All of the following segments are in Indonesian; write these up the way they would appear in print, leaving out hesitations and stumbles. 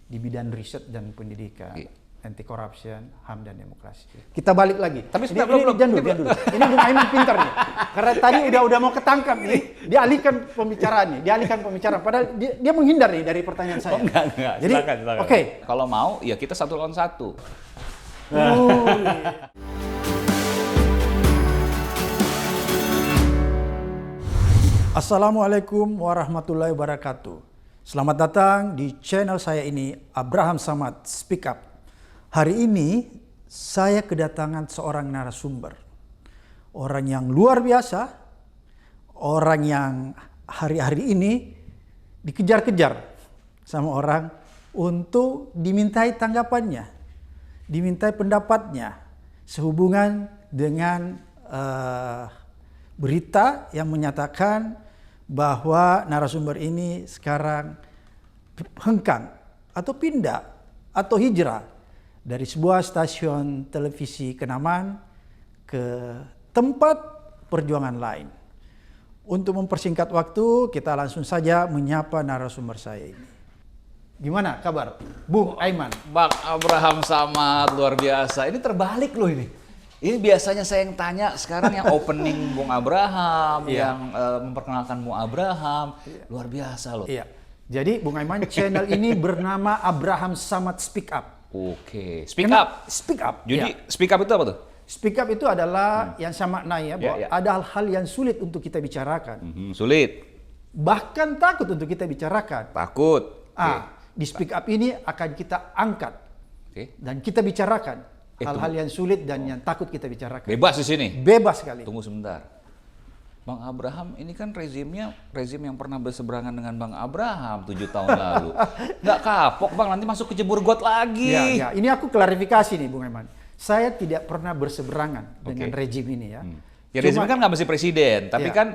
di bidang riset dan pendidikan, Iya. anti corruption, HAM dan demokrasi. Kita balik lagi. Tapi ini, belum. jangan dulu. Ini Bung Aiman pintar nih. Karena tadi udah mau ketangkap nih, dialihkan pembicaraan. Padahal dia menghindar nih dari pertanyaan saya. Oh, enggak. Jadi, Silakan. oke. Kalau mau, ya kita 1 lawan 1. Iya. Assalamualaikum warahmatullahi wabarakatuh. Selamat datang di channel saya ini, Abraham Samad Speak Up. Hari ini saya kedatangan seorang narasumber. Orang yang luar biasa, orang yang hari-hari ini dikejar-kejar sama orang untuk dimintai tanggapannya, dimintai pendapatnya sehubungan dengan berita yang menyatakan bahwa narasumber ini sekarang hengkang atau pindah atau hijrah dari sebuah stasiun televisi kenamaan ke tempat perjuangan lain. Untuk mempersingkat waktu, kita langsung saja menyapa narasumber saya ini. Gimana kabar, Bung Aiman? Bang Abraham Samad, luar biasa. Ini terbalik loh ini. Ini biasanya saya yang tanya, sekarang yang opening Bung Abraham, yang memperkenalkan Bung Abraham. Luar biasa loh. Iya. Jadi Bung Aiman, channel ini bernama Abraham Samad Speak Up. Oke, Speak Up. Speak Up. Jadi ya. Speak Up itu apa tuh? Speak Up itu adalah yang sama maknanya bahwa ada hal-hal yang sulit untuk kita bicarakan. Sulit. Bahkan takut untuk kita bicarakan. Takut. Di Speak Up ini akan kita angkat dan kita bicarakan hal-hal yang sulit dan yang takut kita bicarakan. Bebas di sini. Bebas sekali. Tunggu sebentar. Bang Abraham ini kan rezimnya rezim yang pernah berseberangan dengan Bang Abraham 7 tahun lalu. Nggak kapok Bang, nanti masuk ke jebur got lagi. Ya, ini aku klarifikasi nih Bung Aiman. Saya tidak pernah berseberangan dengan rezim ini ya. Ya rezim kan nggak mesti presiden, tapi kan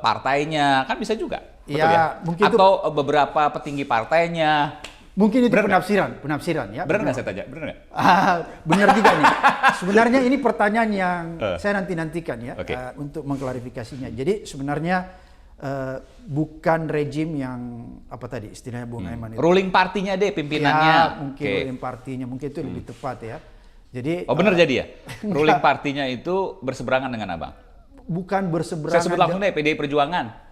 partainya kan bisa juga. Betul ya? Mungkin atau beberapa petinggi partainya. Mungkin itu penafsiran ya. Benar nggak saya tanya? Benar nggak? Benar juga nih. Sebenarnya ini pertanyaan yang saya nantikan ya untuk mengklarifikasinya. Jadi sebenarnya bukan rejim yang apa tadi istilahnya Bung Aiman itu. Ruling partinya deh, pimpinannya. Ya, mungkin ruling partinya, mungkin itu lebih tepat ya. Jadi benar jadi ya? Ruling partinya itu berseberangan dengan abang? Bukan berseberangan. Saya sebut langsung deh, PDI Perjuangan.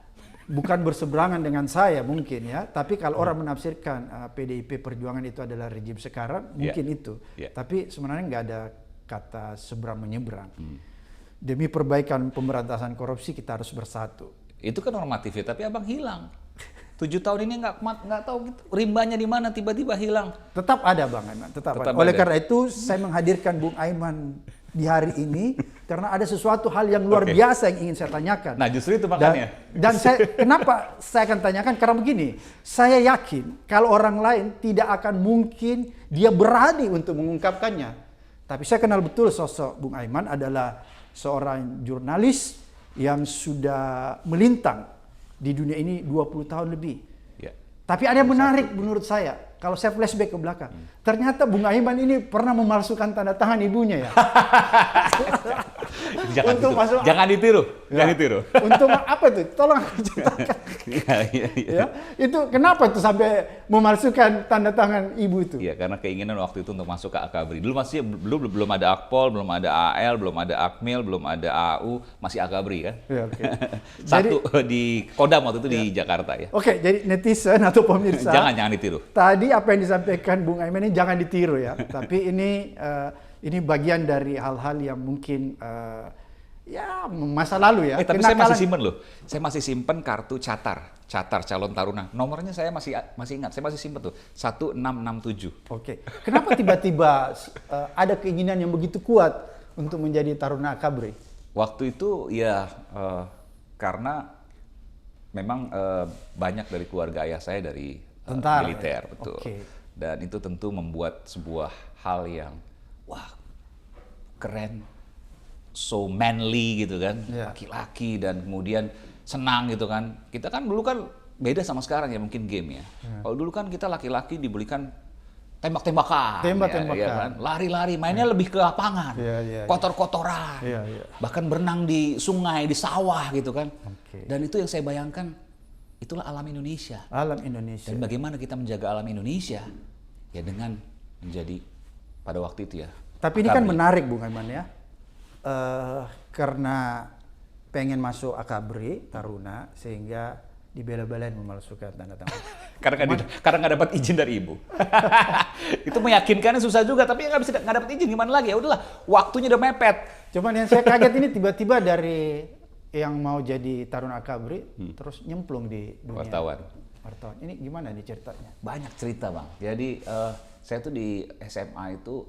Bukan berseberangan dengan saya mungkin ya, tapi kalau orang menafsirkan PDIP Perjuangan itu adalah rejim sekarang, mungkin itu. Tapi sebenarnya nggak ada kata seberang menyeberang. Demi perbaikan pemberantasan korupsi kita harus bersatu. Itu kan normatif ya, tapi abang hilang. 7 tahun ini nggak tahu gitu, rimbanya di mana tiba-tiba hilang. Tetap ada Bang Aiman, tetap ada. Oleh karena itu saya menghadirkan Bung Aiman di hari ini karena ada sesuatu hal yang luar biasa yang ingin saya tanyakan. Nah justru itu makanya. Dan kenapa saya akan tanyakan? Karena begini, saya yakin kalau orang lain tidak akan mungkin dia berani untuk mengungkapkannya. Tapi saya kenal betul sosok Bung Aiman adalah seorang jurnalis yang sudah melintang di dunia ini 20 tahun lebih. Tapi ada yang menarik menurut saya. Kalau saya flashback ke belakang, ternyata Bung Aiman ini pernah memalsukan tanda tangan ibunya ya. Jangan ditiru. Untuk apa itu? Tolong ceritakan. Ya, itu kenapa itu sampai memalsukan tanda tangan ibu itu? Iya, karena keinginan waktu itu untuk masuk ke Akabri. Dulu masih belum ada Akpol, belum ada AL, belum ada Akmil, belum ada AU, masih Akabri kan. Ya, Satu di Kodam waktu itu di Jakarta ya. Oke, jadi netizen atau pemirsa. Jangan ditiru. Tadi apa yang disampaikan Bung Aiman ini jangan ditiru ya. Tapi ini bagian dari hal-hal yang mungkin ya masa lalu ya. Tapi saya masih simpen loh. Saya masih simpen kartu catar calon taruna. Nomornya saya masih ingat. Saya masih simpen tuh 1667. Oke. Kenapa tiba-tiba ada keinginan yang begitu kuat untuk menjadi taruna Akabri? Waktu itu ya karena memang banyak dari keluarga ayah saya dari tentara, militer, betul. Dan itu tentu membuat sebuah hal yang wah keren, so manly gitu kan, laki-laki dan kemudian senang gitu kan. Kita kan dulu kan beda sama sekarang ya mungkin game ya. Kalau dulu kan kita laki-laki diberikan tembak-tembakan, ya kan? Lari-lari, mainnya lebih ke lapangan, kotor-kotoran, bahkan berenang di sungai, di sawah gitu kan. Dan itu yang saya bayangkan, itulah alam Indonesia. Alam Indonesia. Dan bagaimana kita menjaga alam Indonesia, ya dengan menjadi pada waktu itu ya. Tapi ini kan menarik Bung Aiman ya, karena pengen masuk Akabri Taruna sehingga dibela-belain memalsukan tanda tangan. Karena nggak dapat izin dari ibu. Itu meyakinkannya susah juga, tapi nggak dapat izin gimana lagi? Ya udahlah, waktunya udah mepet. Cuman yang saya kaget ini tiba-tiba dari yang mau jadi Taruna Akabri terus nyemplung di dunia Wartawan. Ini gimana nih ceritanya? Banyak cerita bang. Jadi saya tuh di SMA itu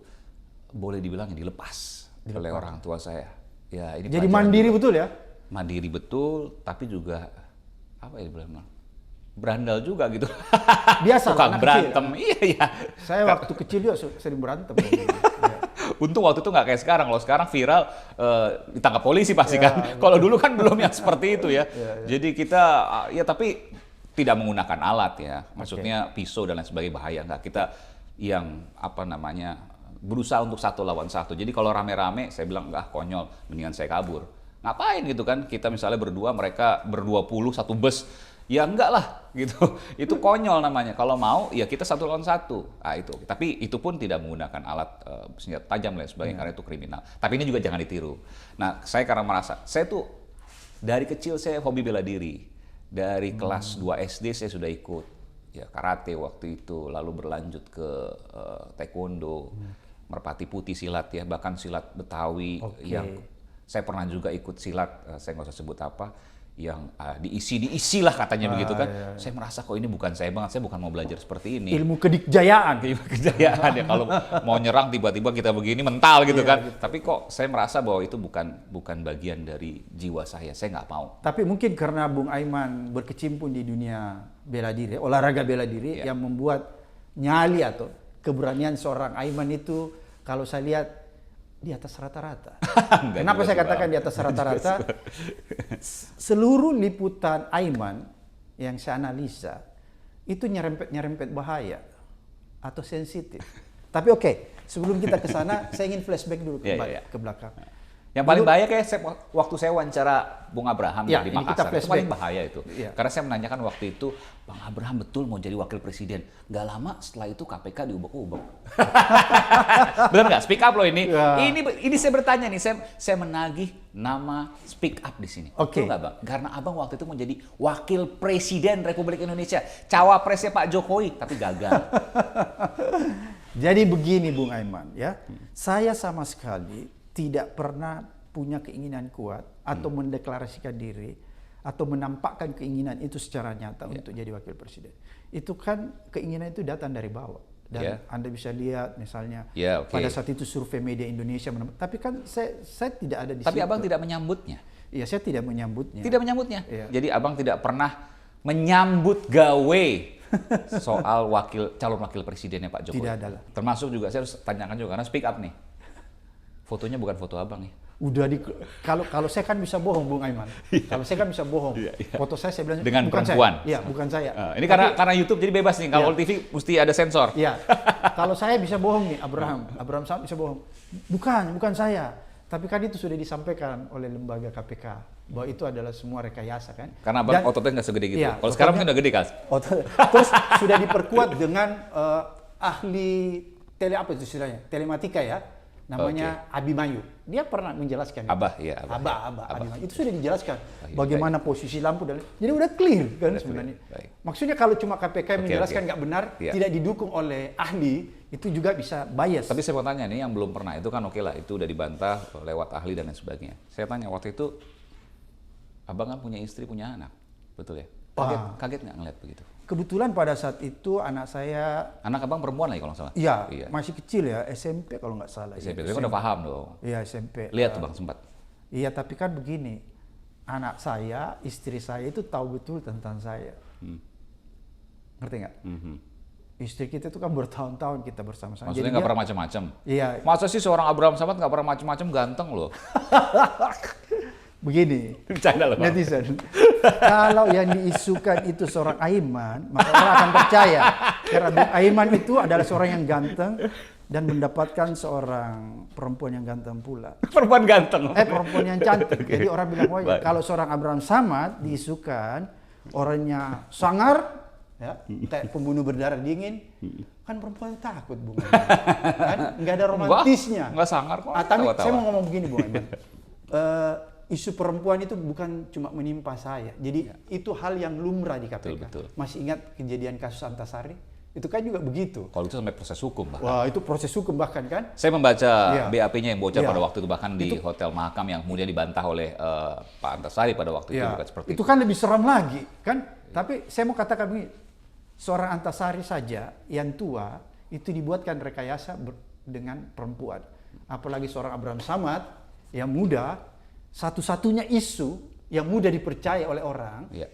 boleh dibilang dilepas oleh orang tua saya. Ya, ini jadi mandiri betul ya? Mandiri betul, tapi juga apa ya dibilang? Berandal juga gitu. Biasa suka berantem. Kecil. Iya. Saya waktu kecil juga sering berantem. Untung waktu itu nggak kayak sekarang. Kalau sekarang viral ditangkap polisi pasti kan. Kalau dulu kan belum yang seperti itu ya. Jadi kita ya tapi tidak menggunakan alat ya. Maksudnya pisau dan lain sebagainya bahaya nggak. Kita yang apa namanya berusaha untuk 1 lawan 1. Jadi kalau rame-rame saya bilang nggak konyol, mendingan saya kabur. Ngapain gitu kan? Kita misalnya berdua, mereka ber-20 satu bus. Ya enggak lah gitu. Itu konyol namanya. Kalau mau ya kita 1 lawan 1. Nah, itu. Tapi itu pun tidak menggunakan alat senjata tajam dan sebagainya karena itu kriminal. Tapi ini juga jangan ditiru. Nah, saya karena merasa saya tuh dari kecil saya hobi bela diri. Dari kelas 2 SD saya sudah ikut ya karate waktu itu, lalu berlanjut ke taekwondo, merpati putih silat ya, bahkan silat Betawi yang saya pernah juga ikut silat, saya nggak usah sebut apa, yang diisi lah katanya begitu kan. Iya. Saya merasa kok ini bukan saya banget, saya bukan mau belajar seperti ini. Ilmu kedikjayaan. Ilmu kejayaan ya, kalau mau nyerang tiba-tiba kita begini mental gitu kan. Gitu. Tapi kok saya merasa bahwa itu bukan bagian dari jiwa saya nggak mau. Tapi mungkin karena Bung Aiman berkecimpung di dunia bela diri, olahraga bela diri yang membuat nyali atau keberanian seorang Aiman itu kalau saya lihat di atas rata-rata. Kenapa saya katakan di atas rata-rata? Seluruh liputan Aiman yang saya analisa itu nyerempet bahaya atau sensitif. Tapi oke, sebelum kita ke sana, saya ingin flashback dulu ke belakang. Yang paling bahaya kayak waktu saya wawancara Bung Abraham di Makassar, itu paling bahaya itu. Karena saya menanyakan waktu itu, Bang Abraham betul mau jadi wakil presiden. Gak lama setelah itu KPK diubek-ubek. Benar nggak? Speak up loh ini. Ini saya bertanya nih, saya menagih nama speak up di sini. Betul nggak Bang? Karena Abang waktu itu mau jadi wakil presiden Republik Indonesia. Cawapresnya Pak Jokowi, tapi gagal. Jadi begini Bung Aiman ya, saya sama sekali tidak pernah punya keinginan kuat atau mendeklarasikan diri atau menampakkan keinginan itu secara nyata untuk jadi wakil presiden. Itu kan keinginan itu datang dari bawah. Dan Anda bisa lihat misalnya pada saat itu survei media Indonesia, tapi kan saya tidak ada di situ. Tapi Abang tidak menyambutnya? Iya, saya tidak menyambutnya. Tidak menyambutnya? Jadi Abang tidak pernah menyambut gawe soal calon wakil presidennya Pak Jokowi? Tidak ada lah. Termasuk juga saya harus tanyakan juga, karena speak up nih. Fotonya bukan foto Abang ya? Udah kalau saya kan bisa bohong Bung Aiman. Kalau saya kan bisa bohong. Foto saya bilang dengan bukan perempuan. Iya, bukan saya. Ini karena YouTube jadi bebas nih. Kalau TV mesti ada sensor. Iya. Kalau saya bisa bohong nih, Abraham Samad bisa bohong. Bukan saya. Tapi kan itu sudah disampaikan oleh lembaga KPK bahwa itu adalah semua rekayasa kan. Karena Abang ototnya nggak segede gitu. Kalau sekarang mungkin udah gede kan. Terus sudah diperkuat dengan ahli telematika ya. Namanya Abimanyu. Dia pernah menjelaskan. Abah. Abimanyu. Itu sudah dijelaskan bagaimana posisi lampu dan jadi udah clear kan sebenarnya. Maksudnya kalau cuma KPK menjelaskan nggak benar, tidak didukung oleh ahli, itu juga bisa bias. Tapi saya mau tanya nih, yang belum pernah itu kan oke lah, itu udah dibantah lewat ahli dan lain sebagainya. Saya tanya waktu itu, Abang kan punya istri, punya anak, betul ya? Kaget nggak ngeliat begitu? Kebetulan pada saat itu anak saya... Anak Abang perempuan lagi kalau nggak salah? Iya, masih kecil ya, SMP kalau nggak salah. SMP, tapi udah paham dong. Iya, SMP. Lihat tuh Bang, sempat. Iya, tapi kan begini, anak saya, istri saya itu tahu betul tentang saya. Ngerti nggak? Istri kita itu kan bertahun-tahun kita bersama-sama. Maksudnya nggak pernah macam-macam? Iya. Masa sih seorang Abraham Samad nggak pernah macam-macam, ganteng loh. Begini, bercanda loh, netizen. Kalau yang diisukan itu seorang Aiman, maka orang akan percaya. Karena Bung Aiman itu adalah seorang yang ganteng dan mendapatkan seorang perempuan yang ganteng pula. Perempuan ganteng? Perempuan yang cantik. Jadi orang bilang, wah, kalau seorang Abraham Samad diisukan, orangnya sangar, ya, kayak pembunuh berdarah dingin, kan kan perempuan takut, Bung Aiman. Kan nggak ada romantisnya. Nggak sangar kok. Tapi Tawa-tawa. saya mau ngomong begini, Bung Aiman. Isu perempuan itu bukan cuma menimpa saya. Jadi itu hal yang lumrah di KPK. Betul. Masih ingat kejadian kasus Antasari? Itu kan juga begitu. Kalau itu sampai proses hukum bahkan. Wah, itu proses hukum bahkan kan? Saya membaca Iya. BAP-nya yang bocor Iya. pada waktu itu, bahkan di Hotel Mahakam yang kemudian dibantah oleh Pak Antasari pada waktu itu Ya, bukan seperti itu kan lebih seram lagi, kan? Tapi saya mau katakan begini, seorang Antasari saja yang tua itu dibuatkan rekayasa dengan perempuan. Apalagi seorang Abraham Samad yang muda, satu-satunya isu yang mudah dipercaya oleh orang Iya.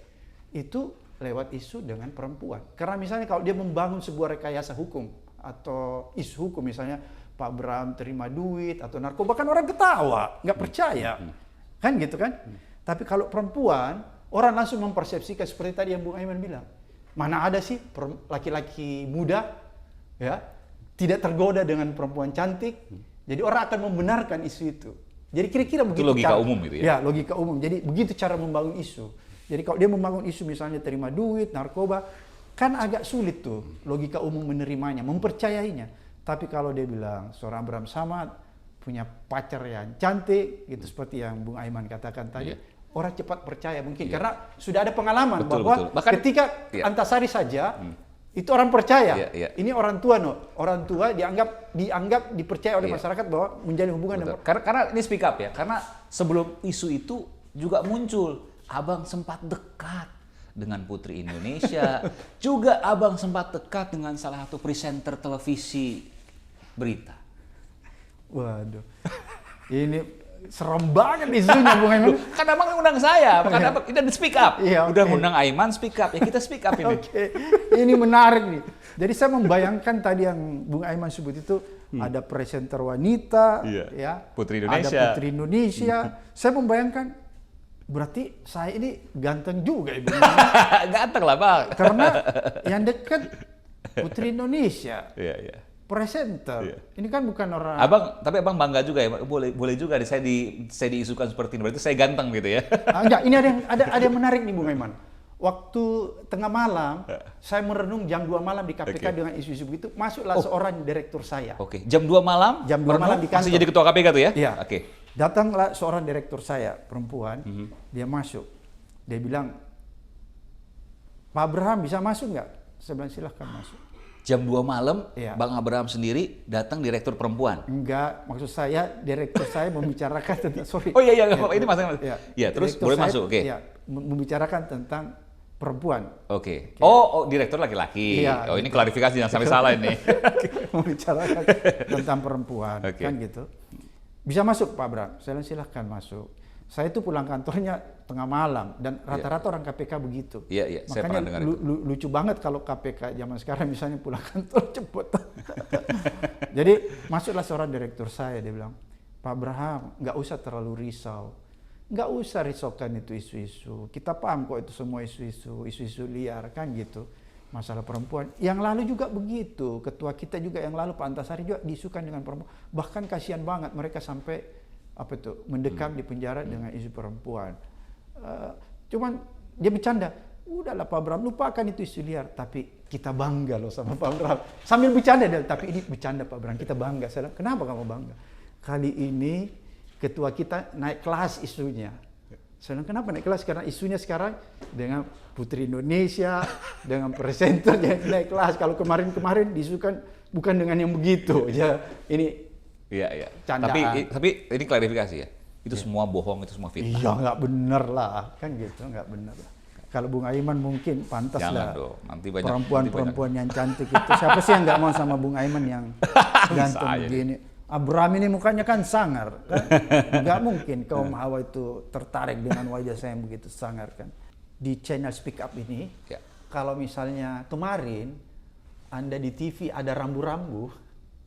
itu lewat isu dengan perempuan. Karena misalnya kalau dia membangun sebuah rekayasa hukum atau isu hukum, misalnya Pak Abraham terima duit atau narkoba, kan orang ketawa, nggak percaya, kan gitu kan? Tapi kalau perempuan, orang langsung mempersepsikan seperti tadi yang Bung Aiman bilang, mana ada sih laki-laki muda ya tidak tergoda dengan perempuan cantik, jadi orang akan membenarkan isu itu. Jadi kira-kira begitu. Itu logika umum gitu ya? Ya, logika umum. Jadi begitu cara membangun isu. Jadi kalau dia membangun isu misalnya terima duit, narkoba, kan agak sulit tuh logika umum menerimanya, mempercayainya. Tapi kalau dia bilang seorang Abraham Samad punya pacar yang cantik, gitu seperti yang Bung Aiman katakan tadi, orang cepat percaya mungkin karena sudah ada pengalaman bahwa Bahkan, ketika Antasari saja itu orang percaya. Ini orang tua orang tua dianggap dipercaya oleh masyarakat bahwa menjalin hubungan dengan Karena ini speak up ya, karena sebelum isu itu juga muncul, abang sempat dekat dengan Putri Indonesia, juga abang sempat dekat dengan salah satu presenter televisi berita. Waduh, ini serem banget isunya, Bung Aiman. Kan abang undang saya, makanya abang kita speak up. Iya, Udah oke. undang Aiman speak up, ya kita speak up ini. Oke, ini menarik nih. Jadi saya membayangkan tadi yang Bung Aiman sebut itu ada presenter wanita, ya, Putri Indonesia. ada Putri Indonesia. Saya membayangkan berarti saya ini ganteng juga, Ibu. Ganteng lah bang. Karena yang dekat Putri Indonesia. Iya. Presenter. Ini kan bukan orang. Tapi abang bangga juga ya, boleh juga saya diisukan seperti ini. Berarti saya ganteng gitu ya. Enggak, ini ada yang menarik nih Bung Aiman. Waktu tengah malam, saya merenung jam 2 malam di KPK dengan isu-isu begitu, masuklah seorang direktur saya. Oke, jam 2 malam? Jam 2 malam di kantor. Masih jadi ketua KPK tuh ya? Iya. Oke. Datanglah seorang direktur saya, perempuan, dia masuk. Dia bilang, Pak Abraham bisa masuk nggak? Saya bilang silahkan masuk. Jam 2 malam, Iya. Bang Abraham sendiri datang direktur perempuan. Enggak, maksud saya direktur saya membicarakan tentang, sorry. Oh iya, ini masalah. Iya, terus Direktur boleh saya, masuk, oke. Iya, membicarakan tentang perempuan. Oke. Oh, direktur laki-laki. Iya, Oh, ini klarifikasi jangan sampai salah ini. Membicarakan tentang perempuan, Oke. kan gitu. Bisa masuk Pak Abraham? Saya bilang silahkan masuk. Saya itu pulang kantornya tengah malam dan rata-rata orang KPK begitu. Iya, saya Makanya pernah dengar itu. lucu banget kalau KPK zaman sekarang misalnya pulang kantor cepet. Jadi masuklah seorang direktur saya, dia bilang, Pak Abraham nggak usah terlalu risau. Nggak usah risaukan itu isu-isu. Kita paham kok itu semua isu-isu liar kan gitu. Masalah perempuan. Yang lalu juga begitu. Ketua kita juga yang lalu Pak Antasari juga diisukan dengan perempuan. Bahkan kasihan banget mereka sampai mendekam di penjara dengan isu perempuan. Cuman dia bercanda. Udahlah Pak Abraham, lupakan itu isu liar. Tapi kita bangga loh sama Pak Abraham. Sambil bercanda dia, tapi ini bercanda Pak Abraham, kita bangga. Saya bilang, kenapa kamu bangga? Kali ini ketua kita naik kelas isunya. Saya bilang, kenapa naik kelas? Karena isunya sekarang dengan Putri Indonesia, dengan presenter yang naik kelas. Kalau kemarin-kemarin diisukan bukan dengan yang begitu. Ya, ini Iya. candaan. Tapi ini klarifikasi ya. Itu semua bohong, itu semua fitnah. Iya, nggak bener lah. Kan gitu, nggak bener lah. Kalau Bung Aiman mungkin pantas Jangan lah. dong, nanti banyak Perempuan-perempuan yang cantik itu. Siapa sih yang nggak mau sama Bung Aiman yang ganteng Saya begini? Abraham ini mukanya kan sangar. Kan? Nggak mungkin kaum Hawa itu tertarik dengan wajah saya yang begitu sangar kan. Di channel Speak Up ini, kalau misalnya kemarin Anda di TV ada rambu-rambu,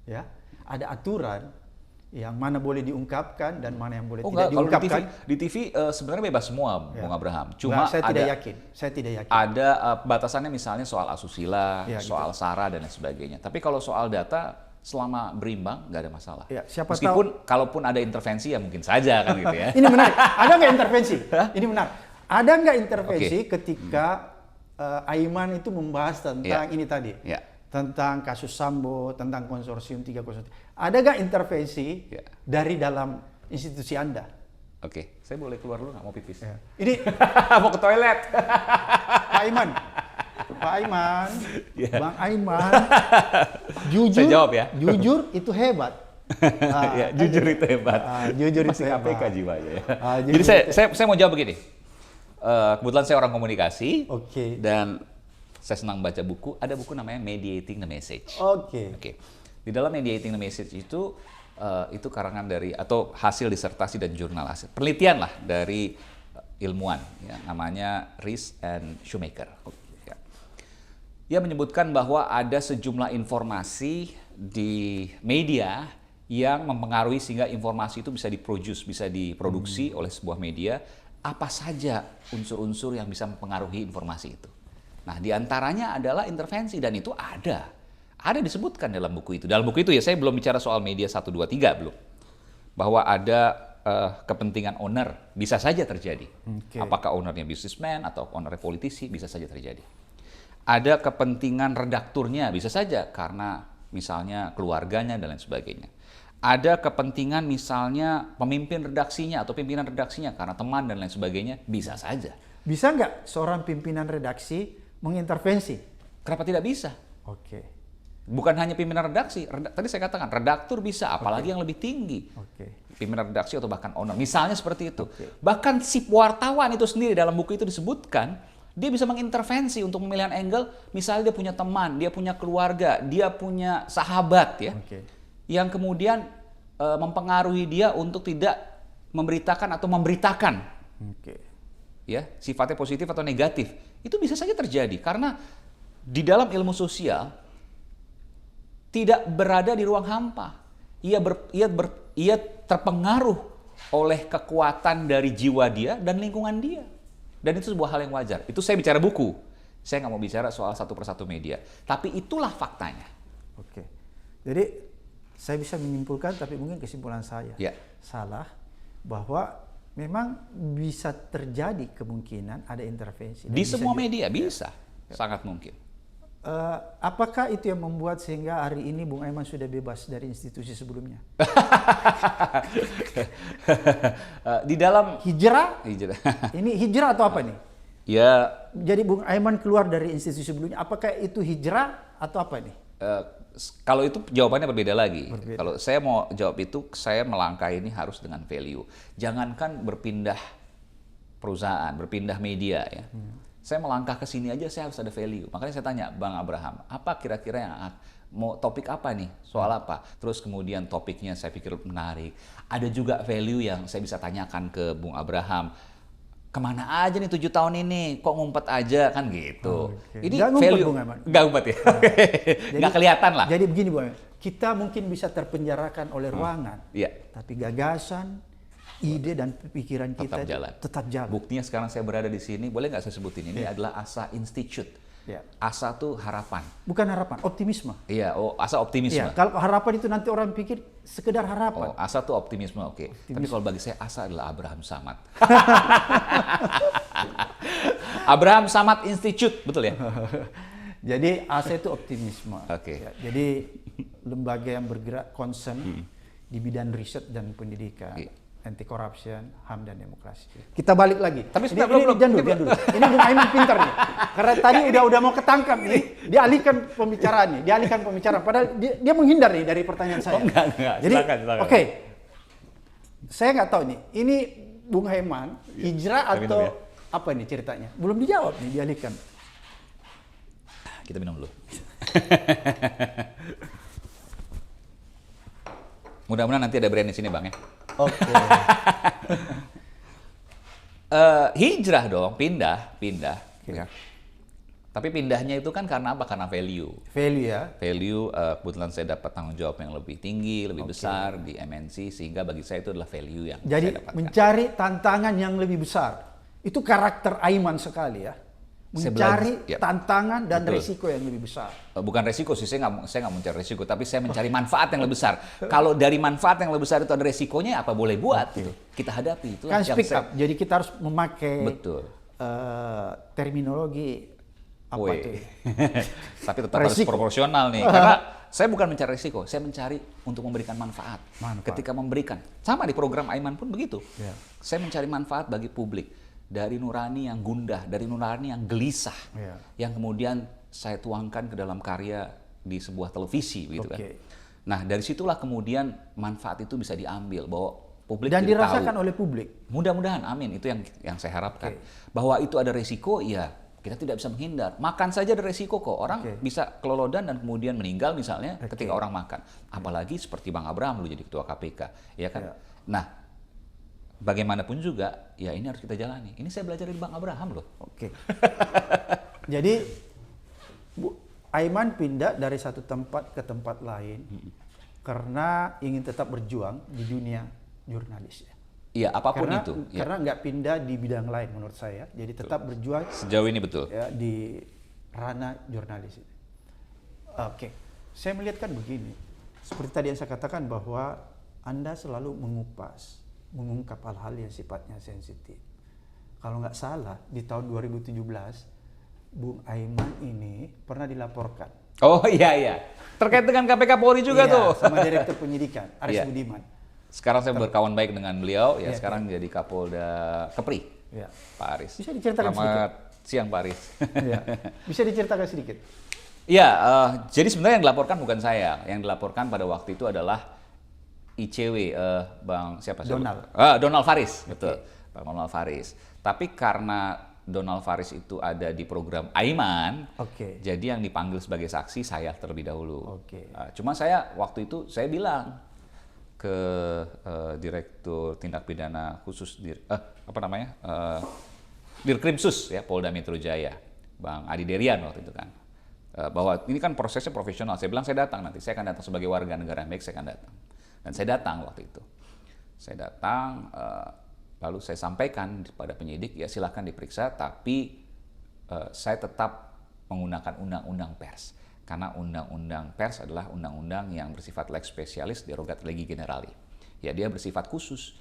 ya, ada aturan yang mana boleh diungkapkan dan mana yang boleh tidak diungkapkan. Kalau di TV sebenarnya bebas semua, Bung Abraham. Cuma saya tidak yakin. Saya tidak yakin. Ada batasannya misalnya soal asusila, Ya, soal SARA dan lain sebagainya. Tapi kalau soal data selama berimbang nggak ada masalah. Ya, siapa Meskipun kalaupun ada intervensi ya mungkin saja kan gitu ya. Ini menarik. Ada nggak intervensi? Ini menarik. Ada nggak intervensi ketika Aiman itu membahas tentang ini tadi? Ya. tentang kasus Sambo, tentang konsorsium 303. Ada nggak intervensi dari dalam institusi Anda? Oke, saya boleh keluar dulu nggak, mau pipis? Ya. Ini mau ke toilet. Pak Aiman, Bang Aiman, jujur, Saya jawab ya. Jujur itu hebat. Ya, jujur itu hebat. Jujur Masih itu KPK hebat. jiwanya ya. Jujur Jadi saya mau jawab begini. Kebetulan saya orang komunikasi. Oke. Dan saya senang baca buku. Ada buku namanya Mediating the Message. Oke. Di dalam Mediating the Message itu karangan dari atau hasil disertasi dan jurnal hasil penelitian lah dari ilmuwan ya, namanya Rees and Shoemaker. Ya. Dia menyebutkan bahwa ada sejumlah informasi di media yang mempengaruhi sehingga informasi itu bisa diproduksi oleh sebuah media. Apa saja unsur-unsur yang bisa mempengaruhi informasi itu. Nah, diantaranya adalah intervensi, dan itu ada disebutkan dalam buku itu. Dalam buku itu ya, saya belum bicara soal media 1, 2, 3 belum. Bahwa ada kepentingan owner, bisa saja terjadi. Okay. Apakah ownernya businessman atau ownernya politisi, bisa saja terjadi. Ada kepentingan redakturnya, bisa saja karena misalnya keluarganya dan lain sebagainya. Ada kepentingan misalnya pemimpin redaksinya atau pimpinan redaksinya karena teman dan lain sebagainya, bisa saja. Bisa nggak seorang pimpinan redaksi mengintervensi? Kenapa tidak bisa? Oke. Bukan hanya pimpinan redaksi, tadi saya katakan redaktur bisa, apalagi yang lebih tinggi. Pimpinan redaksi atau bahkan owner, misalnya seperti itu. Bahkan si wartawan itu sendiri dalam buku itu disebutkan, dia bisa mengintervensi untuk pemilihan angle, misalnya dia punya teman, dia punya keluarga, dia punya sahabat ya. Yang kemudian mempengaruhi dia untuk tidak memberitakan atau memberitakan. Ya, sifatnya positif atau negatif. Itu bisa saja terjadi karena di dalam ilmu sosial tidak berada di ruang hampa. Ia terpengaruh oleh kekuatan dari jiwa dia dan lingkungan dia. Dan itu sebuah hal yang wajar. Itu saya bicara buku. Saya nggak mau bicara soal satu persatu media. Tapi itulah faktanya. Jadi saya bisa menyimpulkan, tapi mungkin kesimpulan saya salah, bahwa memang bisa terjadi kemungkinan ada intervensi. Di semua media bisa, sangat mungkin. Apakah itu yang membuat sehingga hari ini Bung Aiman sudah bebas dari institusi sebelumnya? Di dalam hijrah. Ini hijrah atau apa nih? Ya. Jadi Bung Aiman keluar dari institusi sebelumnya, apakah itu hijrah atau apa nih? Kalau itu jawabannya berbeda lagi. Kalau saya mau jawab itu, saya melangkah ini harus dengan value. Jangankan berpindah perusahaan, berpindah media ya. Saya melangkah ke sini aja saya harus ada value. Makanya saya tanya Bang Abraham, apa kira-kira yang mau topik apa nih? Soal apa? Terus kemudian topiknya saya pikir menarik. Ada juga value yang saya bisa tanyakan ke Bung Abraham. Kemana aja nih 7 tahun ini? Kok ngumpet aja kan gitu. Ini nggak value nggak ngumpet ya. Nggak kelihatan lah. Jadi begini Bung, kita mungkin bisa terpenjarakan oleh ruangan, tapi gagasan, ide dan pikiran kita tetap jalan. Buktinya sekarang saya berada di sini, boleh nggak saya sebutin ini adalah ASA Institute. ASA tuh harapan. Bukan harapan, optimisme. Iya, ASA optimisme. Kalau harapan itu nanti orang pikir sekedar harapan. ASA tuh optimisme, Tapi kalau bagi saya ASA adalah Abraham Samad. Abraham Samad Institute, betul ya? Jadi ASA itu optimisme. Jadi lembaga yang bergerak concern di bidang riset dan pendidikan. Anti corruption, HAM dan demokrasi. Kita balik lagi. Tapi jangan dulu. Ini Bung Aiman pintar nih. Karena tadi udah mau ketangkap nih, dialihkan pembicaraannya, padahal dia menghindar nih dari pertanyaan saya. Enggak. Jadi, silakan. Saya nggak tahu nih, ini Bung Aiman hijrah atau apa nih ceritanya? Belum dijawab nih, dialihkan. Kita minum dulu. Mudah-mudahan nanti ada brand di sini Bang ya. Hijrah dong, pindah. Ya. Tapi pindahnya itu kan karena apa? Karena value. Value, kebetulan saya dapat tanggung jawab yang lebih tinggi, lebih besar di MNC, sehingga bagi saya itu adalah value yang jadi saya dapatkan. Mencari tantangan yang lebih besar. Itu karakter Aiman sekali ya. Mencari tantangan dan resiko yang lebih besar. Bukan resiko sih, saya nggak mencari resiko, tapi saya mencari manfaat yang lebih besar. Kalau dari manfaat yang lebih besar itu ada resikonya, apa boleh buat? Gitu. Kita hadapi. Itulah kan speak up, jadi kita harus memakai betul. Terminologi Apa Woi. tuh? Tapi tetap harus Resiko. proporsional nih. Karena saya bukan mencari risiko, saya mencari untuk memberikan manfaat. Manfaat. Ketika memberikan. Sama di program Aiman pun begitu. Ya. Saya mencari manfaat bagi publik. Dari nurani yang gundah, dari nurani yang gelisah. Ya. Yang kemudian saya tuangkan ke dalam karya di sebuah televisi gitu kan. Oke. Nah, dari situlah kemudian manfaat itu bisa diambil bahwa publik Dan jadi dirasakan tahu. oleh publik. Mudah-mudahan, amin. Itu yang saya harapkan. Oke. Bahwa itu ada resiko, ya kita tidak bisa menghindar. Makan saja ada resiko kok. Orang Oke. bisa kelolodan dan kemudian meninggal misalnya Oke. ketika orang makan. Apalagi seperti Bang Abraham dulu jadi ketua KPK, ya kan? Ya. Nah, bagaimanapun juga, ya ini harus kita jalani. Ini saya belajar dari Bang Abraham loh. Oke. Jadi Bu Aiman pindah dari satu tempat ke tempat lain karena ingin tetap berjuang di dunia jurnalis ya. Iya, apapun Karena itu. Ya. karena nggak pindah di bidang lain menurut saya. Jadi tetap berjuang Sejauh ini betul. ya di ranah jurnalis ini. Oke. Saya melihat kan begini. Seperti tadi yang saya katakan bahwa Anda selalu mengungkap hal-hal yang sifatnya sensitif. Kalau nggak salah di tahun 2017 Bung Aiman ini pernah dilaporkan. Oh iya. Terkait dengan KPK Polri juga Iya, tuh. sama Direktur Penyidikan Aris Iya. Budiman. Sekarang saya berkawan baik dengan beliau, ya Iya, sekarang jadi Kapolda Kepri, Ya. Pak Aris. Bisa diceritakan Selamat siang Pak Aris. Ya. Bisa diceritakan sedikit. Iya, jadi sebenarnya yang dilaporkan bukan saya. Yang dilaporkan pada waktu itu adalah ICW, Bang siapa? Donald. Donald Faris, betul. Bang Donald Faris. Tapi karena Donald Faris itu ada di program Aiman, Oke. jadi yang dipanggil sebagai saksi saya terlebih dahulu. Oke. Cuma saya waktu itu saya bilang ke Direktur Tindak Pidana Khusus Dirkrimsus ya Polda Metro Jaya, Bang Adi Derian waktu itu kan, bahwa ini kan prosesnya profesional. Saya bilang saya datang nanti, saya akan datang sebagai warga negara baik, saya akan datang. Dan saya datang waktu itu. Saya datang, lalu saya sampaikan kepada penyidik, ya silakan diperiksa, tapi saya tetap menggunakan undang-undang pers. Karena undang-undang pers adalah undang-undang yang bersifat lex specialis derogat legi generali. Ya dia bersifat khusus.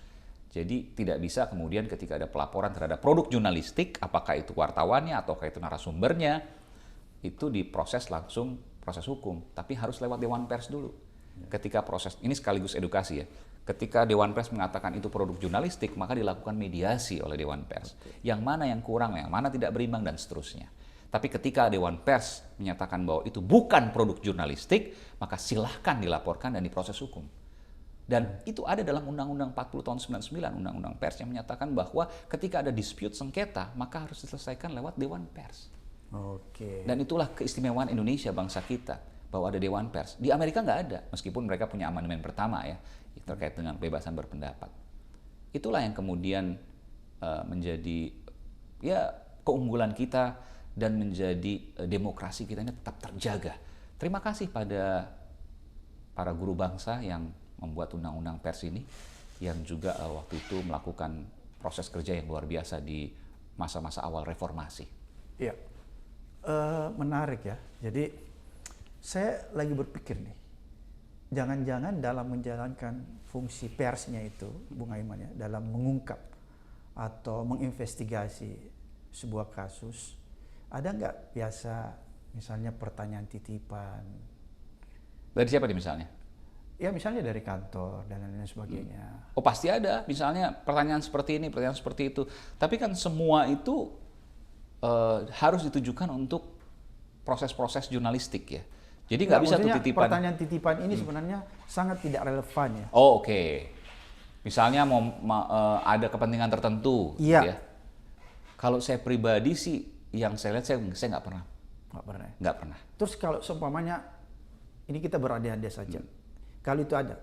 Jadi tidak bisa kemudian ketika ada pelaporan terhadap produk jurnalistik, apakah itu wartawannya ataukah itu narasumbernya, itu diproses langsung proses hukum. Tapi harus lewat Dewan Pers dulu. Ketika proses, ini sekaligus edukasi ya. Ketika Dewan Pers mengatakan itu produk jurnalistik, maka dilakukan mediasi oleh Dewan Pers. Yang mana yang kurang, yang mana tidak berimbang, dan seterusnya. Tapi ketika Dewan Pers menyatakan bahwa itu bukan produk jurnalistik, maka silahkan dilaporkan dan diproses hukum. Dan itu ada dalam Undang-Undang 40 tahun 99, Undang-Undang Pers yang menyatakan bahwa ketika ada dispute sengketa, maka harus diselesaikan lewat Dewan Pers. Oke. Dan itulah keistimewaan Indonesia, bangsa kita, bahwa ada Dewan Pers. Di Amerika nggak ada, meskipun mereka punya amandemen pertama ya, terkait dengan kebebasan berpendapat. Itulah yang kemudian menjadi ya keunggulan kita dan menjadi demokrasi kita ini tetap terjaga. Terima kasih pada para guru bangsa yang membuat undang-undang pers ini, yang juga waktu itu melakukan proses kerja yang luar biasa di masa-masa awal reformasi. Iya, menarik ya. Jadi saya lagi berpikir nih, jangan-jangan dalam menjalankan fungsi persnya itu, Bung Aiman ya, dalam mengungkap atau menginvestigasi sebuah kasus, ada nggak biasa misalnya pertanyaan titipan? Dari siapa nih misalnya? Ya misalnya dari kantor dan lain-lain sebagainya. Oh pasti ada, misalnya pertanyaan seperti ini, pertanyaan seperti itu. Tapi kan semua itu harus ditujukan untuk proses-proses jurnalistik ya. Jadi nggak bisa tuh maksudnya titipan. Pertanyaan titipan ini sebenarnya sangat tidak relevan ya. Oh oke. Misalnya ada kepentingan tertentu. Iya. Gitu ya. Kalau saya pribadi sih, yang saya lihat saya nggak pernah. Nggak pernah ya? Nggak pernah. Terus kalau seumpamanya ini kita berandai-andai saja, kalau itu ada,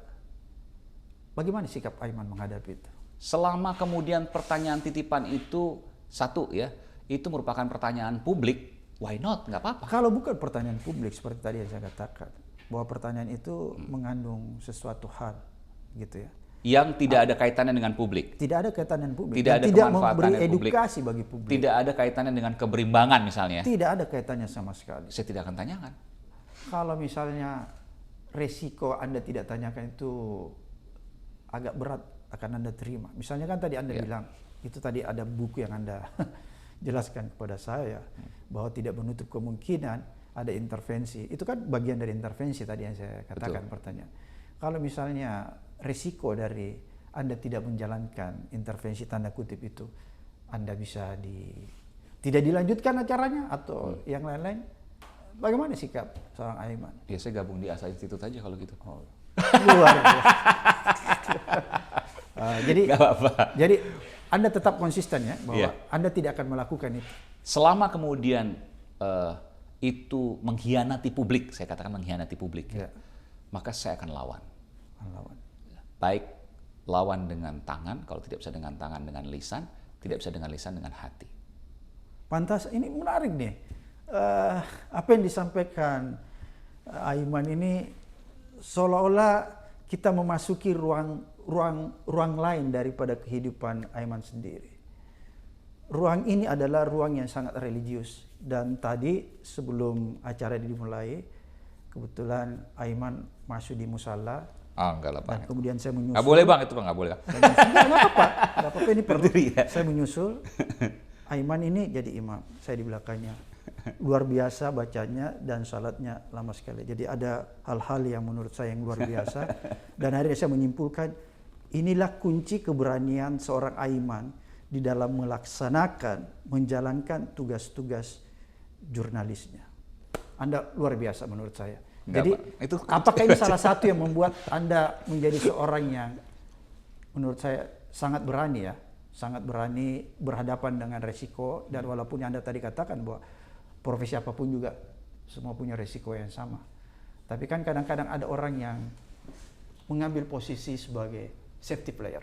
bagaimana sikap Aiman menghadapi itu? Selama kemudian pertanyaan titipan itu satu ya, itu merupakan pertanyaan publik, why not? Nggak apa-apa. Kalau bukan pertanyaan publik seperti tadi yang saya katakan, bahwa pertanyaan itu mengandung sesuatu hal, gitu ya. Yang tidak ada kaitannya dengan publik. Tidak ada kaitan dengan publik. Tidak dan ada tidak kemanfaatan memberi dari publik. edukasi bagi publik. Tidak ada kaitannya dengan keberimbangan misalnya. Tidak ada kaitannya sama sekali. Saya tidak akan tanyakan. Kalau misalnya resiko Anda tidak tanyakan itu agak berat akan Anda terima. Misalnya kan tadi Anda bilang, itu tadi ada buku yang Anda jelaskan kepada saya bahwa tidak menutup kemungkinan ada intervensi. Itu kan bagian dari intervensi tadi yang saya katakan. Pertanyaan. Kalau misalnya risiko dari Anda tidak menjalankan intervensi tanda kutip itu, Anda bisa tidak dilanjutkan acaranya atau yang lain-lain. Bagaimana sikap seorang Aiman? Ya saya gabung di Asa Institute aja kalau gitu. Oh. Luar biasa. Jadi Anda tetap konsisten ya bahwa Anda tidak akan melakukan itu. Selama kemudian itu mengkhianati publik, saya katakan mengkhianati publik, maka saya akan lawan. Baik lawan dengan tangan, kalau tidak bisa dengan tangan, dengan lisan, tidak bisa dengan lisan, dengan hati. Pantas, ini menarik nih. Apa yang disampaikan Aiman ini seolah-olah kita memasuki ruang lain daripada kehidupan Aiman sendiri. Ruang ini adalah ruang yang sangat religius. Dan tadi sebelum acara dimulai, kebetulan Aiman masuk di musala. Enggak lah Pak. Dan kemudian saya menyusul. Nggak boleh Bang, itu Bang, nggak boleh. Nggak apa-apa, ini perlu. Ya. Saya menyusul. Aiman ini jadi imam, saya di belakangnya. Luar biasa bacanya dan salatnya lama sekali. Jadi ada hal-hal yang menurut saya yang luar biasa. Dan akhirnya saya menyimpulkan, inilah kunci keberanian seorang Aiman di dalam melaksanakan, menjalankan tugas-tugas jurnalisnya. Anda luar biasa menurut saya. Jadi apakah ini salah satu yang membuat Anda menjadi seorang yang menurut saya sangat berani ya, sangat berani berhadapan dengan resiko, dan walaupun Anda tadi katakan bahwa profesi apapun juga semua punya resiko yang sama. Tapi kan kadang-kadang ada orang yang mengambil posisi sebagai safety player,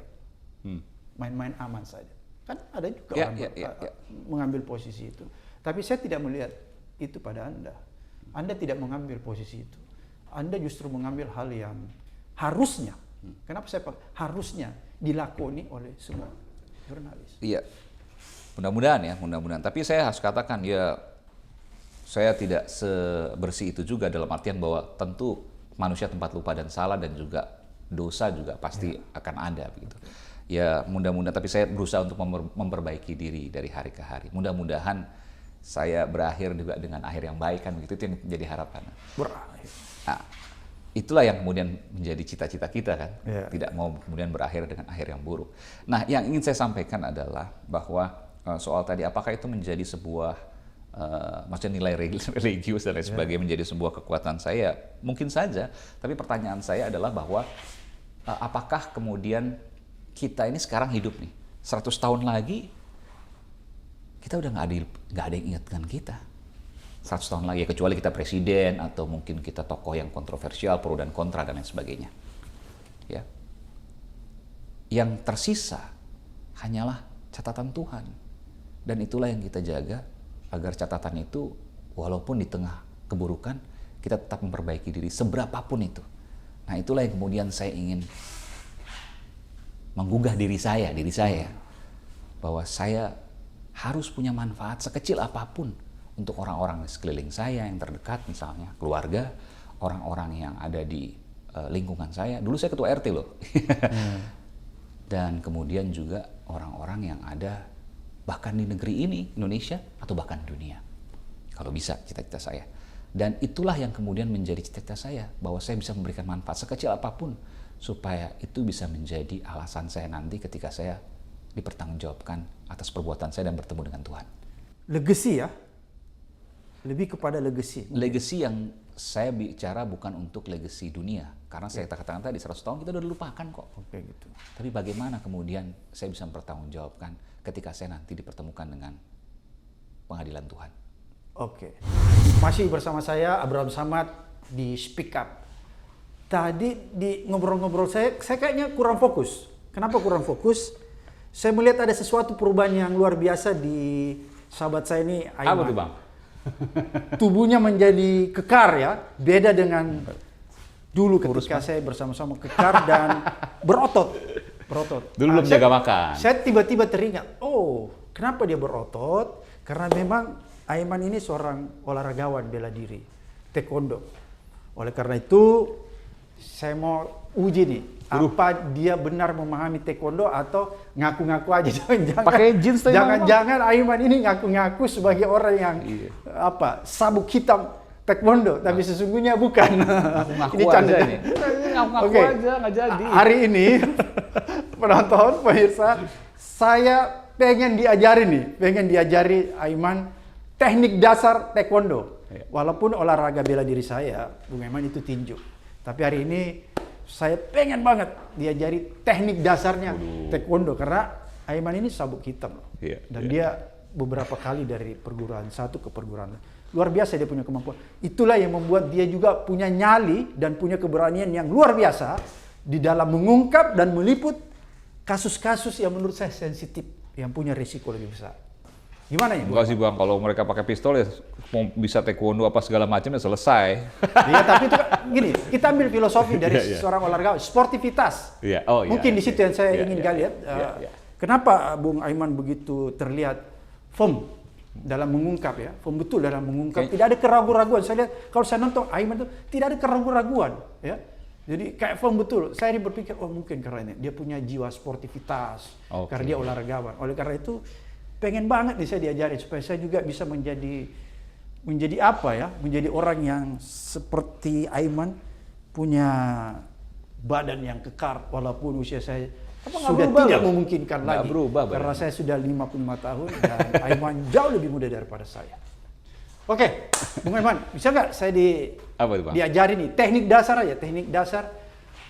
main-main aman saja. Kan ada juga orang mengambil posisi itu. Tapi saya tidak melihat itu pada Anda. Anda tidak mengambil posisi itu. Anda justru mengambil hal yang harusnya, kenapa saya harusnya dilakoni oleh semua jurnalis. Iya, mudah-mudahan. Tapi saya harus katakan ya, saya tidak sebersih itu juga, dalam artian bahwa tentu manusia tempat lupa dan salah, dan juga dosa juga pasti akan ada begitu. Ya mudah-mudahan, tapi saya berusaha untuk memperbaiki diri dari hari ke hari. Mudah-mudahan saya berakhir juga dengan akhir yang baik, kan begitu, itu yang menjadi harapan. Berakhir. Nah, itulah yang kemudian menjadi cita-cita kita kan, tidak mau kemudian berakhir dengan akhir yang buruk. Nah, yang ingin saya sampaikan adalah bahwa soal tadi apakah itu menjadi sebuah maksudnya nilai religius dan lain sebagainya menjadi sebuah kekuatan saya, mungkin saja. Tapi pertanyaan saya adalah bahwa apakah kemudian kita ini sekarang hidup nih 100 tahun lagi, kita udah nggak ada yang ingat dengan kita 100 tahun lagi, kecuali kita presiden atau mungkin kita tokoh yang kontroversial, pro dan kontra dan lain sebagainya. Ya, yang tersisa hanyalah catatan Tuhan, dan itulah yang kita jaga agar catatan itu walaupun di tengah keburukan kita tetap memperbaiki diri seberapapun itu. Nah, itulah yang kemudian saya ingin menggugah diri saya bahwa saya harus punya manfaat sekecil apapun untuk orang-orang di sekeliling saya yang terdekat, misalnya keluarga, orang-orang yang ada di lingkungan saya. Dulu saya ketua RT loh. Dan kemudian juga orang-orang yang ada bahkan di negeri ini, Indonesia, atau bahkan dunia. Kalau bisa, cita-cita saya. Dan itulah yang kemudian menjadi cita-cita saya, bahwa saya bisa memberikan manfaat sekecil apapun, supaya itu bisa menjadi alasan saya nanti ketika saya dipertanggungjawabkan atas perbuatan saya dan bertemu dengan Tuhan. Legacy ya? Lebih kepada legacy. Legacy yang saya bicara bukan untuk legacy dunia. Karena saya katakan tadi, 100 tahun kita udah dilupakan kok. Oke, gitu. Tapi bagaimana kemudian saya bisa mempertanggungjawabkan ketika saya nanti dipertemukan dengan pengadilan Tuhan. Oke. Masih bersama saya, Abraham Samad, di Speak Up. Tadi di ngobrol-ngobrol saya kayaknya kurang fokus. Kenapa kurang fokus? Saya melihat ada sesuatu perubahan yang luar biasa di sahabat saya ini, Aiman. Apa tuh Bang? Tubuhnya menjadi kekar ya, beda dengan dulu ketika saya bersama-sama kekar dan berotot. Dulu belum jaga makan. Saya tiba-tiba teringat, oh kenapa dia berotot? Karena memang Aiman ini seorang olahragawan bela diri, taekwondo. Oleh karena itu, saya mau uji nih, apa dia benar memahami taekwondo atau ngaku-ngaku aja. Jangan-jangan Pakai jeans tadi, jangan-jangan Aiman ini ngaku-ngaku sebagai orang yang sabuk hitam taekwondo, tapi sesungguhnya bukan. Ngaku-ngaku Ini canda. aja ini. Ngaku-ngaku Oke. aja, nggak jadi. Hari ini penonton, pemirsa, saya pengen diajari Aiman teknik dasar taekwondo. Walaupun olahraga bela diri saya, Bung Aiman itu tinju. Tapi hari ini saya pengen banget diajari teknik dasarnya taekwondo karena Aiman ini sabuk hitam loh. Dan dia beberapa kali dari perguruan satu ke perguruan lain. Luar biasa dia punya kemampuan. Itulah yang membuat dia juga punya nyali dan punya keberanian yang luar biasa di dalam mengungkap dan meliput kasus-kasus yang menurut saya sensitif, yang punya risiko lebih besar. Gimana ya? Enggak sih Bang, kalau mereka pakai pistol ya mau bisa taekwondo apa segala macam ya selesai. Iya, tapi itu kan gini, kita ambil filosofi dari seorang olahraga, sportivitas. Mungkin di situ yang saya ingin lihat. Kenapa Bung Aiman begitu terlihat firm dalam mengungkap ya, firm betul dalam mengungkap, tidak ada keraguan-raguan. Saya lihat kalau saya nonton Aiman itu tidak ada keraguan-raguan ya. Jadi kayak firm betul. Saya berpikir mungkin karena dia punya jiwa sportivitas, karena dia olahragawan. Oleh karena itu pengen banget nih saya diajarin supaya saya juga bisa menjadi apa ya, menjadi orang yang seperti Aiman, punya badan yang kekar walaupun usia saya sudah tidak memungkinkan lagi. Karena saya sudah 55 tahun dan Aiman jauh lebih muda daripada saya. Oke, Bung Aiman, bisa nggak saya diajarin nih teknik dasar aja, teknik dasar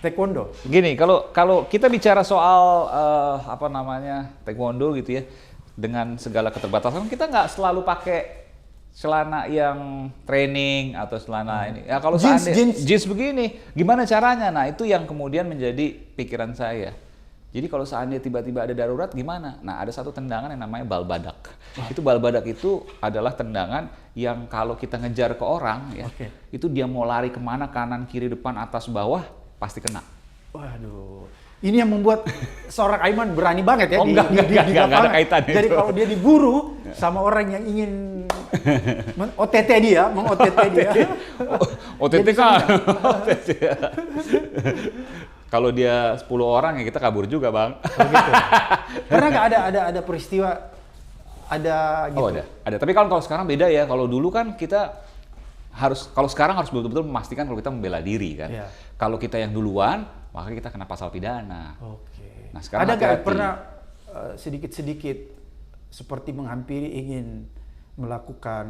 taekwondo. Gini, kalau kita bicara soal taekwondo gitu ya, dengan segala keterbatasan kita nggak selalu pakai celana yang training atau celana ini. Ya kalau jeans begini, gimana caranya? Nah itu yang kemudian menjadi pikiran saya. Jadi kalau seandainya tiba-tiba ada darurat gimana? Nah ada satu tendangan yang namanya bal badak. Itu bal badak itu adalah tendangan yang kalau kita ngejar ke orang ya, itu dia mau lari kemana, kanan, kiri, depan, atas, bawah, pasti kena. Waduh. Ini yang membuat seorang Aiman berani banget ya di lapangan. Ada kaitannya. Jadi kalau dia diburu sama orang yang ingin OTT dia, meng-OTT dia. OTT kan. Kalau dia 10 orang ya kita kabur juga, Bang. Gitu. Pernah nggak ada peristiwa ada gitu? Ada. Tapi kalau sekarang beda ya. Kalau dulu kan kita kalau sekarang harus betul-betul memastikan kalau kita membela diri kan. Yeah. Kalau kita yang duluan, maka kita kena pasal pidana. Nah, sekarang ada nggak pernah sedikit-sedikit seperti menghampiri ingin melakukan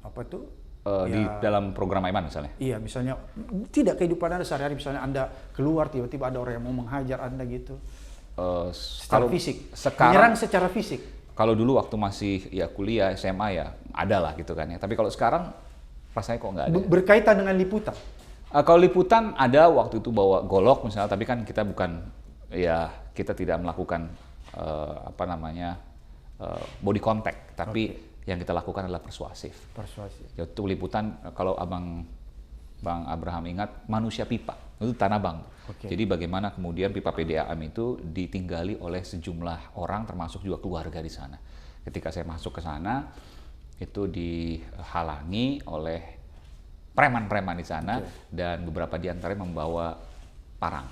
apa itu? Di dalam program Aiman misalnya? Iya, misalnya tidak kehidupan Anda sehari-hari, misalnya Anda keluar tiba-tiba ada orang yang mau menghajar Anda gitu. Secara fisik. Menyerang secara fisik. Kalau dulu waktu masih kuliah SMA ya ada lah gitu kan ya. Tapi kalau sekarang rasanya kok nggak ada. Berkaitan dengan liputan? Kalau liputan ada waktu itu bawa golok misalnya, tapi kan kita kita tidak melakukan body contact, tapi yang kita lakukan adalah persuasif. Yaitu liputan, kalau Bang Abraham ingat, manusia pipa, itu Tanah Abang. Jadi bagaimana kemudian pipa PDAM itu ditinggali oleh sejumlah orang, termasuk juga keluarga di sana. Ketika saya masuk ke sana, itu dihalangi oleh preman-preman di sana, dan beberapa di antaranya membawa parang.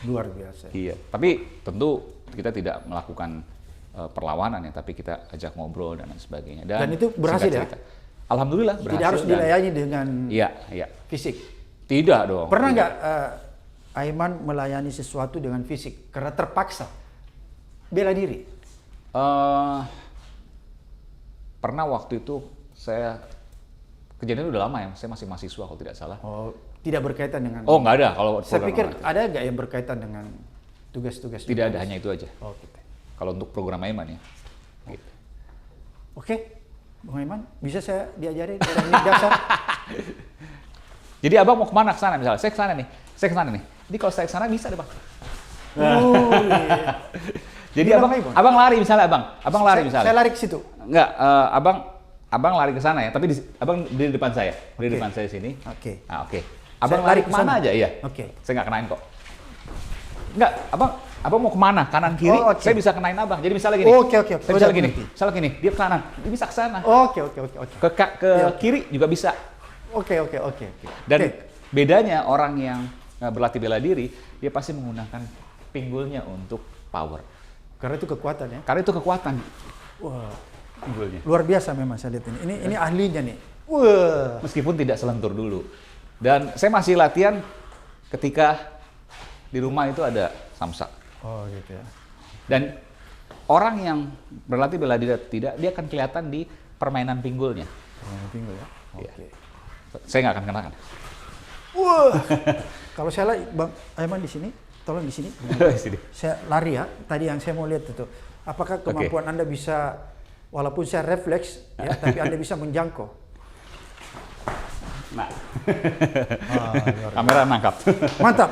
Luar biasa. Iya, tapi tentu kita tidak melakukan perlawanan ya, tapi kita ajak ngobrol dan sebagainya. Dan itu berhasil ya? Alhamdulillah berhasil. Tidak harus dilayani dengan fisik? Tidak dong. Pernah nggak Aiman melayani sesuatu dengan fisik karena terpaksa bela diri? Pernah waktu itu kejadian udah lama ya, saya masih mahasiswa kalau tidak salah. Tidak berkaitan dengan... nggak ada kalau... Saya pikir ada nggak yang berkaitan dengan tugas-tugas? Tidak ada, hanya itu aja. Gitu. Kalau untuk program Aiman ya. Gitu. Oke, Bung Aiman, bisa saya diajarin teknik dasar? Jadi abang mau kemana ke sana misalnya? Saya ke sana nih. Jadi kalau saya ke sana bisa deh bang. Iya. Jadi abang lari misalnya abang lari misalnya. Saya lari ke situ. Enggak, abang lari ke sana ya. Tapi abang di depan saya, di depan saya sini. Oke. Oke. Abang lari kemana aja ya? Oke. Saya nggak kenain kok. Enggak, abang mau kemana? Kanan kiri? Saya bisa kenain abang. Jadi misalnya gini. Oke. Misalnya gini, dia ke kanan, dia bisa ke sana. Oke. Ke kiri juga bisa. Oke. Dan bedanya orang yang berlatih bela diri, dia pasti menggunakan pinggulnya untuk power. Karena itu kekuatan ya. Karena itu kekuatan. Wah, Pinggulnya. luar biasa memang saya lihat ini. Ini ahlinya nih. Wah. Meskipun tidak selentur dulu. Dan saya masih latihan ketika di rumah itu ada samsak. Oh gitu ya. Dan orang yang berlatih bela diri tidak, dia akan kelihatan di permainan pinggulnya. Pinggul ya. Iya. Oke. Saya nggak akan kenakan. Wah. Kalau saya Bang Aiman di sini, tolong di sini. Sini. Saya lari ya. Tadi yang saya mau lihat itu. Apakah kemampuan Anda bisa, walaupun saya refleks ya, tapi Anda bisa menjangkau. Nah, Luar kamera nangkap. Mantap,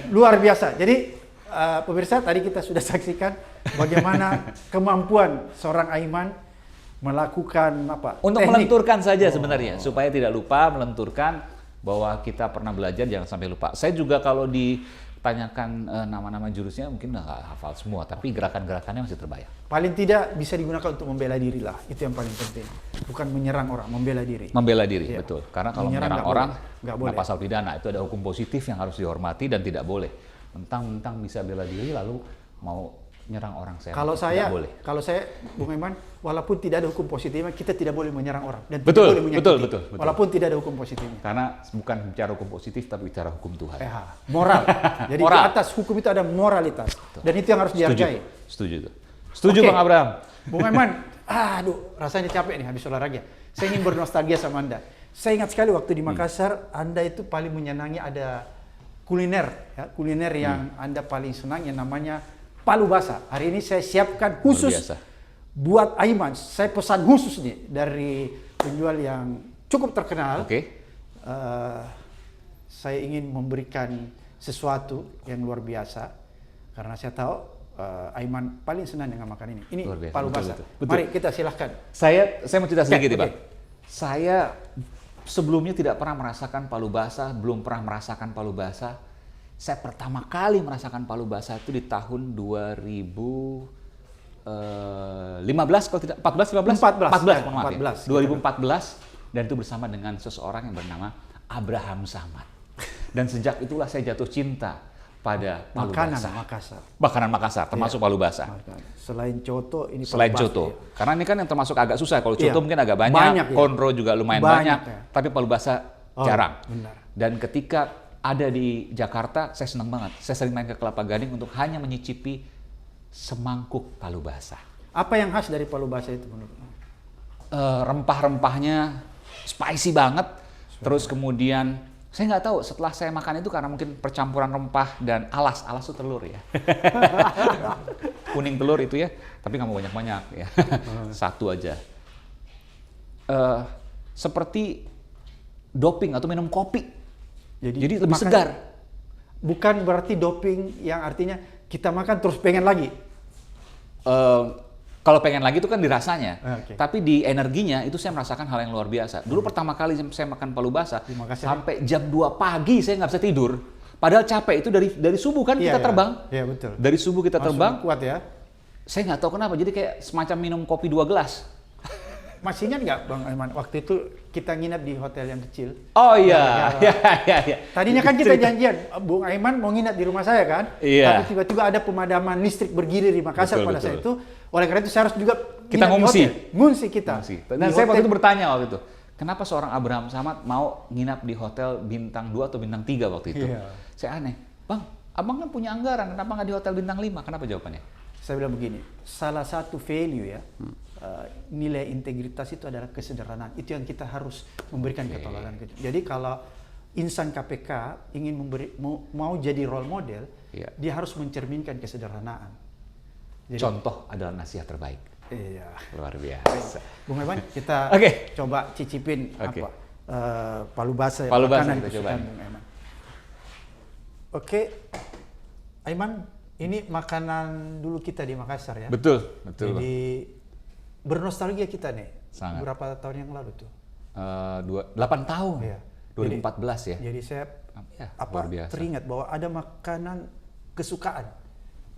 luar biasa. Jadi pemirsa, tadi kita sudah saksikan bagaimana kemampuan seorang Aiman melakukan apa? Untuk teknik. melenturkan saja sebenarnya, supaya tidak lupa melenturkan bahwa kita pernah belajar, jangan sampai lupa. Saya juga kalau ditanyakan nama-nama jurusnya mungkin nggak hafal semua, tapi gerakan-gerakannya masih terbayang. Paling tidak bisa digunakan untuk membela diri lah, itu yang paling penting. Bukan menyerang orang, membela diri. Membela diri, Iya. betul. Karena kalau Menyerang menyerang nggak orang, boleh. Nggak kena boleh. pasal pidana, itu ada hukum positif yang harus dihormati dan tidak boleh. Mentang-mentang bisa bela diri lalu mau nyerang orang saya. Kalau tidak boleh. saya, Bung Aiman, walaupun tidak ada hukum positifnya, kita tidak boleh menyerang orang dan Betul, tidak boleh menyakiti. betul. Walaupun tidak ada hukum positifnya. Karena bukan bicara hukum positif, tapi bicara hukum Tuhan. Moral. Jadi Moral. di atas hukum itu ada moralitas. Dan itu yang harus dihargai. Setuju tuh. Setuju Oke. Bang Abraham. Bung Aiman, aduh, rasanya capek nih habis olahraga. Saya ingin bernostalgia sama Anda. Saya ingat sekali waktu di Makassar, Anda itu paling menyenangi ada kuliner, ya, kuliner yang Anda paling senang yang namanya palu basah. Hari ini saya siapkan khusus biasa. buat Aiman. Saya pesan khusus nih dari penjual yang cukup terkenal. Oke. Saya ingin memberikan sesuatu yang luar biasa karena saya tahu Aiman paling senang dengan makan ini. Ini Luar biasa, palu betul, basah. betul. Mari kita silahkan. Saya mau cerita sedikit, Ya, Bang. oke. Saya sebelumnya tidak pernah merasakan palu basah, belum pernah merasakan palu basah. Saya pertama kali merasakan palu basah itu di tahun 2015 kalau tidak 14 14, mohon maaf ya. 14. 2014 dan itu bersama dengan seseorang yang bernama Abraham Samad. Dan sejak itulah saya jatuh cinta pada palu Makanan basah. Makassar. Makanan Makassar termasuk palu basah. Selain coto, ini Selain palu basah, coto. ya. Karena ini kan yang termasuk agak susah. Kalau coto Iya. mungkin agak banyak, Banyak, ya. konro juga lumayan Banyak, banyak, ya. tapi palu basah Oh, jarang. benar. Dan ketika ada di Jakarta, saya senang banget. Saya sering main ke Kelapa Gading untuk hanya menyicipi semangkuk palu basah. Apa yang khas dari palu basah itu menurut Anda? Rempah-rempahnya spicy banget. Terus kemudian saya nggak tahu setelah saya makan itu karena mungkin percampuran rempah dan alas itu telur ya. Kuning telur itu ya, tapi nggak mau banyak-banyak ya. Satu aja. Seperti doping atau minum kopi. Jadi lebih segar. Bukan berarti doping yang artinya kita makan terus pengen lagi. Kalau pengen lagi itu kan dirasanya, Oke. tapi di energinya itu saya merasakan hal yang luar biasa. Dulu pertama kali saya makan palu basah, Di Makassar. sampai jam 2 pagi saya nggak bisa tidur. Padahal capek itu dari subuh kan kita terbang. Iya betul. Dari subuh kita Langsung terbang, kuat ya. saya nggak tahu kenapa, jadi kayak semacam minum kopi 2 gelas. Masih ingat nggak Bang Aiman, waktu itu kita nginap di hotel yang kecil. Oh iya, iya. Tadinya kan kita janjian, Bung Aiman mau nginap di rumah saya kan? Iya. Tapi tiba-tiba ada pemadaman listrik bergilir di Makassar Betul, pada betul. saat itu. Oleh karena itu saya harus juga Kita nginap di ngungsi. hotel. Ngungsi kita. Dan saya waktu itu bertanya waktu itu, kenapa seorang Abraham Samad mau nginap di hotel bintang 2 atau bintang 3 waktu itu? Iya. Saya aneh, Bang, abang kan punya anggaran, kenapa nggak di hotel bintang 5? Kenapa jawabannya? Saya bilang begini, salah satu value ya, nilai integritas itu adalah kesederhanaan. Itu yang kita harus memberikan ketoladan. Jadi kalau insan KPK ingin mau jadi role model, Iya. dia harus mencerminkan kesederhanaan. Jadi, Contoh adalah nasihat terbaik. iya. Luar biasa. Bung Aiman, kita Oke. coba cicipin Oke. apa palu basah. Palu basah makanan kita kesukaan cobain. Bung Aiman. Oke, Aiman, ini makanan dulu kita di Makassar ya. Betul, betul. Bang. Jadi bernostalgia kita nih. Sangat. Berapa tahun yang lalu tuh? 8 tahun. Iya. 2014 ya. Jadi saya Ya, apa luar biasa. teringat bahwa ada makanan kesukaan.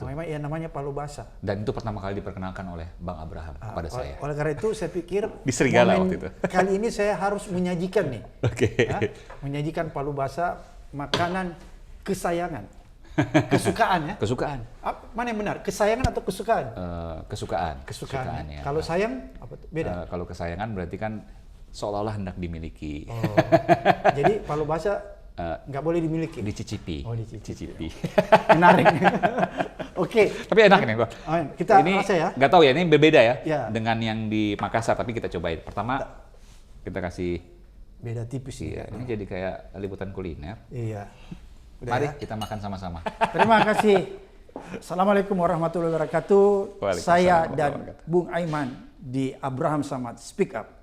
Memang yang namanya palu basah. Dan itu pertama kali diperkenalkan oleh Bang Abraham kepada saya. Oleh karena itu saya pikir Di Serigala momen waktu itu. kali ini saya harus menyajikan nih. Oke. Ya, menyajikan palu basah, makanan kesayangan, kesukaan ya. Kesukaan. Mana yang benar? Kesayangan atau kesukaan? Kesukaan. Kesukaan. Ya. Kalau sayang apa tuh? Beda. Kalau kesayangan berarti kan seolah-olah hendak dimiliki. Oh. Jadi kalau bahasa nggak boleh dimiliki. Dicicipi. Oh, dicicipi. Dicicipi. Menarik. Oke. Tapi enak ini, Bro. Kita ini rasa ya. nggak tahu ya, ini berbeda ya, Ya. dengan yang di Makassar. Tapi kita cobain. Pertama kita kasih. Beda tipis sih. Iya, ini jadi kayak liputan kuliner. Iya. Udah Mari ya? kita makan sama-sama. Terima kasih. Assalamualaikum warahmatullahi wabarakatuh. Waalaikumsalam Saya warahmatullahi dan wabarakatuh. Bung Aiman di Abraham Samad Speak Up.